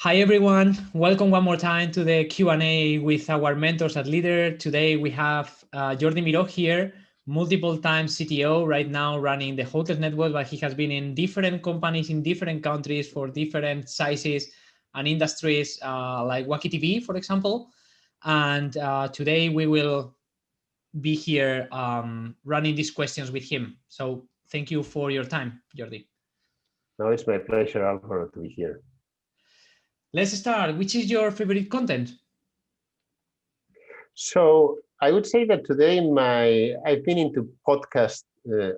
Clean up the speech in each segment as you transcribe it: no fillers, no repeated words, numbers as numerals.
Hi everyone, welcome one more time to the Q&A with our mentors at Lidr. Today we have Jordi Miró here, multiple times CTO, right now running the hotel network, but he has been in different companies in different countries for different sizes and industries like Wuaki TV, for example. And today we will be here running these questions with him. So thank you for your time, Jordi. No, it's my pleasure, Álvaro, to be here. Let's start. Which is your favorite content? So I would say that today I've been into podcast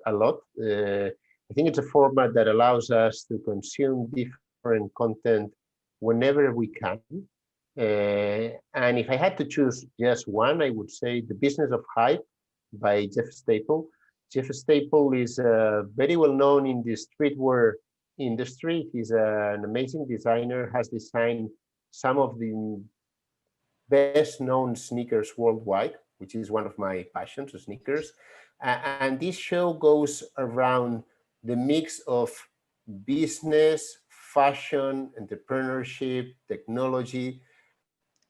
a lot. I think it's a format that allows us to consume different content whenever we can. And if I had to choose just one, I would say The Business of Hype by Jeff Staple. Jeff Staple is very well known in the streetwear industry. He's an amazing designer, has designed some of the best known sneakers worldwide, which is one of my passions, sneakers. And this show goes around the mix of business, fashion, entrepreneurship, technology.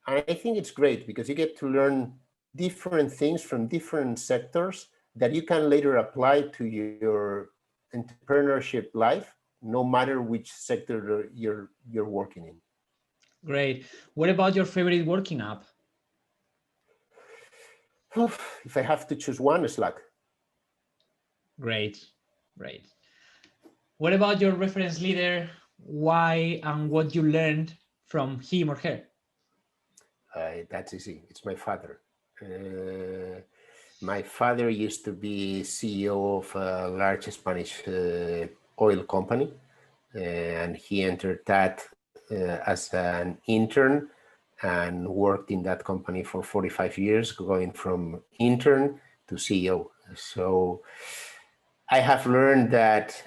And I think it's great because you get to learn different things from different sectors that you can later apply to your entrepreneurship life, no matter which sector you're working in. Great. What about your favorite working app? If I have to choose one, Slack. Great, great. What about your reference leader? Why and what you learned from him or her? That's easy. It's my father. My father used to be CEO of a large Spanish oil company, and he entered that as an intern and worked in that company for 45 years, going from intern to CEO. So I have learned that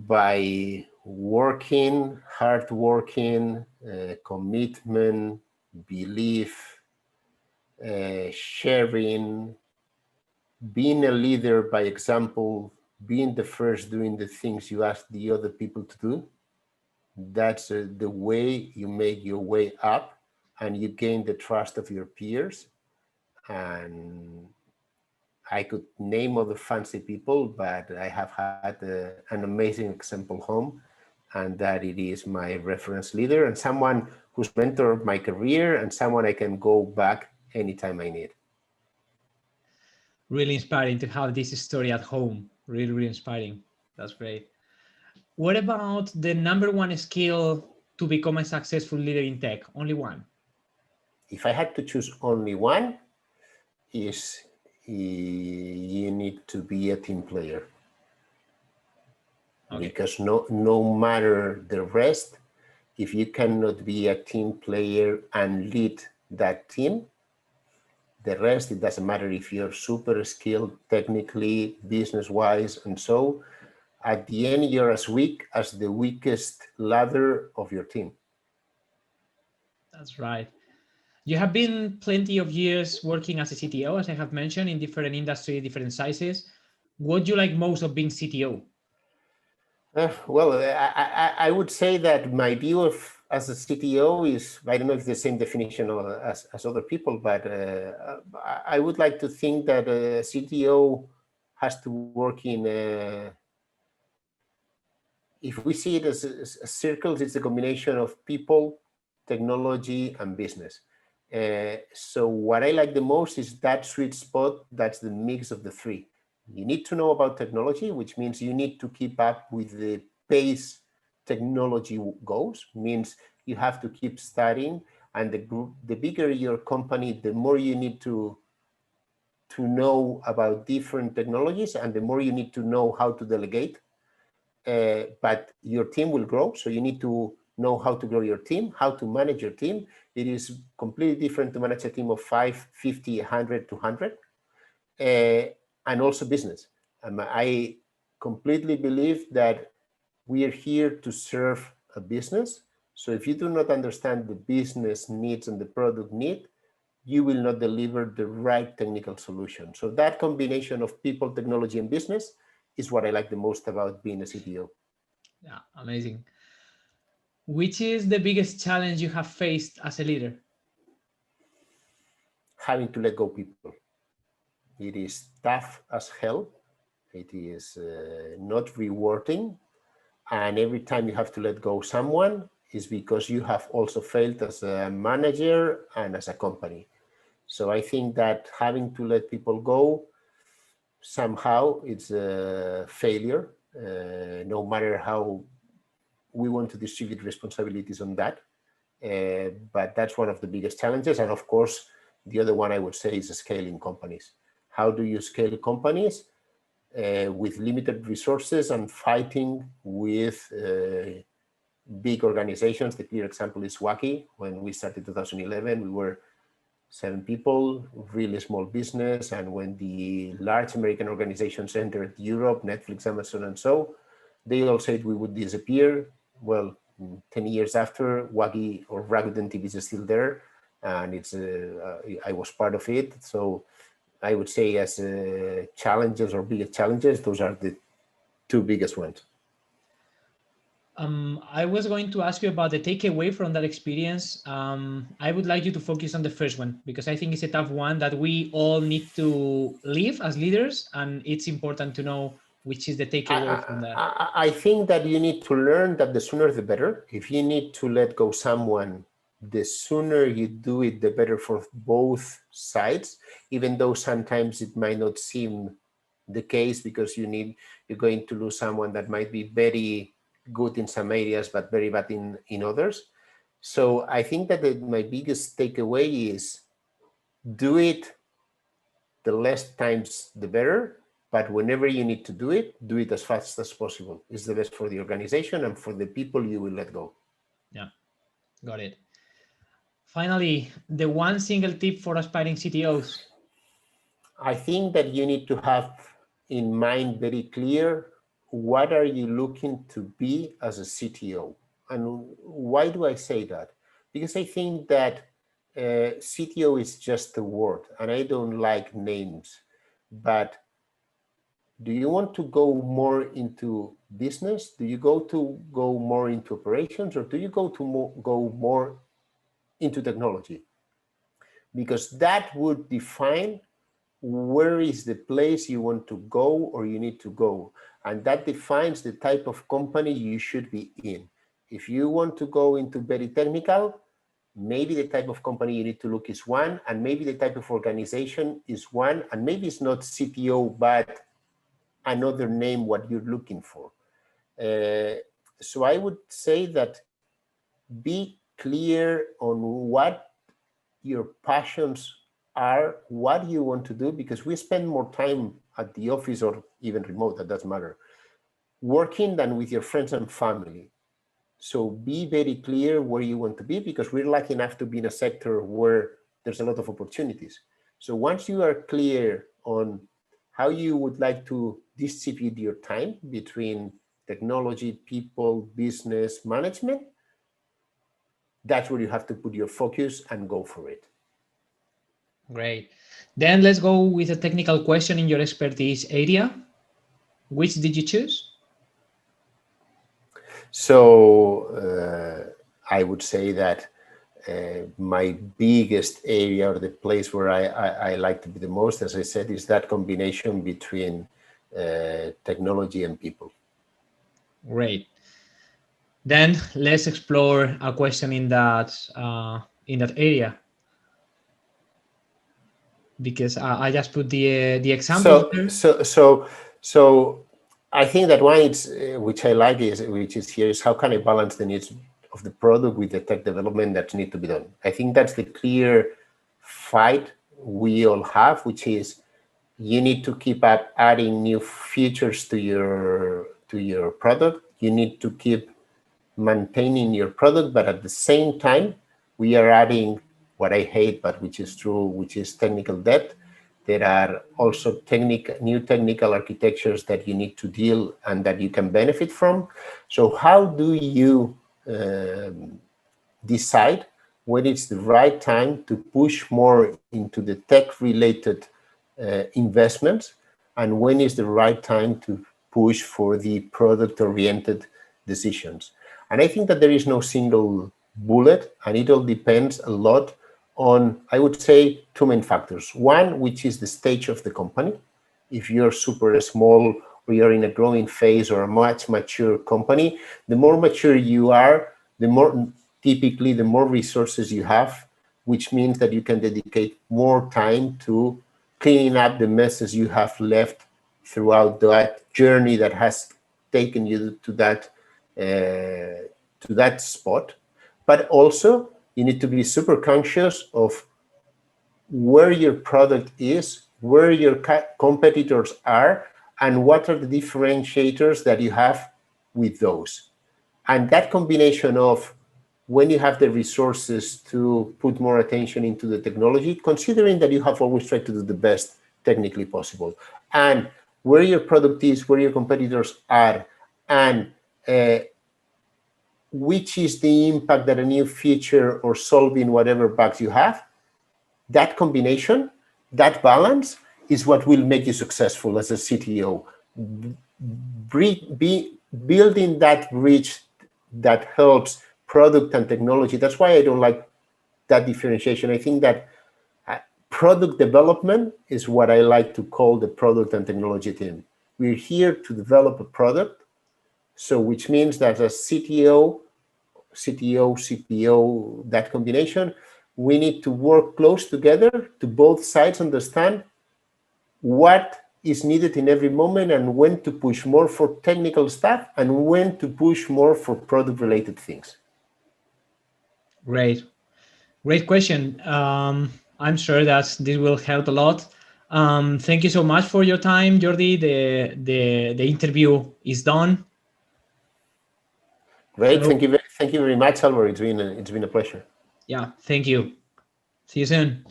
by working, hard working, commitment, belief, sharing, being a leader by example, being the first doing the things you ask the other people to do, that's the way you make your way up and you gain the trust of your peers. And I could name other fancy people, but I have had an amazing example home, and that it is my reference leader and someone who's mentored my career and someone I can go back anytime I need. Really inspiring to have this story at home. Really, really inspiring. That's great. What about the number one skill to become a successful leader in tech? Only one. If I had to choose only one, is you need to be a team player. Okay. Because no matter the rest, if you cannot be a team player and lead that team, the rest, it doesn't matter if you're super skilled technically, business-wise, and so at the end, you're as weak as the weakest ladder of your team. That's right. You have been plenty of years working as a CTO, as I have mentioned, in different industries, different sizes. What do you like most of being CTO? Well, I would say that my view of as a CTO is, I don't know if the same definition as other people, but I would like to think that a CTO has to work in, if we see it as circles, it's a combination of people, technology, and business. So what I like the most is that sweet spot, that's the mix of the three. You need to know about technology, which means you need to keep up with the pace technology goes, means you have to keep studying, and the bigger your company, the more you need to know about different technologies, and the more you need to know how to delegate. But your team will grow, so you need to know how to grow your team, how to manage your team. It is completely different to manage a team of 5, 50, 100, 200. And also business. I completely believe that we are here to serve a business. So if you do not understand the business needs and the product need, you will not deliver the right technical solution. So that combination of people, technology, and business is what I like the most about being a CTO. Yeah, amazing. Which is the biggest challenge you have faced as a leader? Having to let go people. It is tough as hell. It is not rewarding. And every time you have to let go someone is because you have also failed as a manager and as a company. So I think that having to let people go, somehow it's a failure, no matter how we want to distribute responsibilities on that. But that's one of the biggest challenges. And of course, the other one I would say is scaling companies. How do you scale companies with limited resources and fighting with big organizations? The clear example is Wuaki. When we started 2011, we were 7 people, really small business. And when the large American organizations entered Europe, Netflix, Amazon, and so, they all said we would disappear. Well, 10 years after, Wuaki or Rakuten TV is still there, and it's I was part of it. So I would say as challenges or biggest challenges, those are the 2 biggest ones. I was going to ask you about the takeaway from that experience. I would like you to focus on the first one, because I think it's a tough one that we all need to live as leaders, and it's important to know which is the takeaway from that. I think that you need to learn that the sooner the better. If you need to let go someone, the sooner you do it, the better for both sides, even though sometimes it might not seem the case, because you're going to lose someone that might be very good in some areas, but very bad in others. So I think that my biggest takeaway is do it the less times the better, but whenever you need to do it as fast as possible. It's the best for the organization and for the people you will let go. Yeah, got it. Finally, the one single tip for aspiring CTOs. I think that you need to have in mind very clear, what are you looking to be as a CTO? And why do I say that? Because I think that CTO is just a word, and I don't like names. But do you want to go more into business? Do you go more into operations, or do you go more into technology? Because that would define where is the place you want to go or you need to go. And that defines the type of company you should be in. If you want to go into very technical, maybe the type of company you need to look is one, and maybe the type of organization is one, and maybe it's not CTO, but another name what you're looking for. So I would say that be clear on what your passions are, what you want to do, because we spend more time at the office or even remote, that doesn't matter, working than with your friends and family. So be very clear where you want to be, because we're lucky enough to be in a sector where there's a lot of opportunities. So once you are clear on how you would like to distribute your time between technology, people, business, management, that's where you have to put your focus and go for it. Great. Then let's go with a technical question in your expertise area. Which did you choose? So I would say that my biggest area, or the place where I like to be the most, as I said, is that combination between technology and people. Great. Then let's explore a question in that area, because I just put the example. So I think that one is which I like is here is how can I balance the needs of the product with the tech development that need to be done. I think that's the clear fight we all have, which is you need to keep up adding new features to your product. You need to keep maintaining your product, but at the same time, we are adding what I hate, but which is true, which is technical debt. There are also new technical architectures that you need to deal and that you can benefit from. So how do you decide when it's the right time to push more into the tech-related investments, and when is the right time to push for the product-oriented decisions? And I think that there is no single bullet, and it all depends a lot on, I would say, two main factors. One, which is the stage of the company. If you're super small or you're in a growing phase or a much mature company, the more mature you are, the more typically the more resources you have, which means that you can dedicate more time to cleaning up the messes you have left throughout that journey that has taken you to that spot. But also, you need to be super conscious of where your product is, where your competitors are, and what are the differentiators that you have with those. And that combination of when you have the resources to put more attention into the technology, considering that you have always tried to do the best technically possible, and where your product is, where your competitors are, and which is the impact that a new feature or solving whatever bugs you have, that combination, that balance is what will make you successful as a CTO. Building that bridge that helps product and technology. That's why I don't like that differentiation. I think that product development is what I like to call the product and technology team. We're here to develop a product. So which means that as CTO, CPO, that combination, we need to work close together to both sides understand what is needed in every moment and when to push more for technical stuff and when to push more for product-related things. Great. Great question. I'm sure that this will help a lot. Thank you so much for your time, Jordi. The interview is done. Great. So, thank you very much, Álvaro. It's been a pleasure. Yeah. Thank you. See you soon.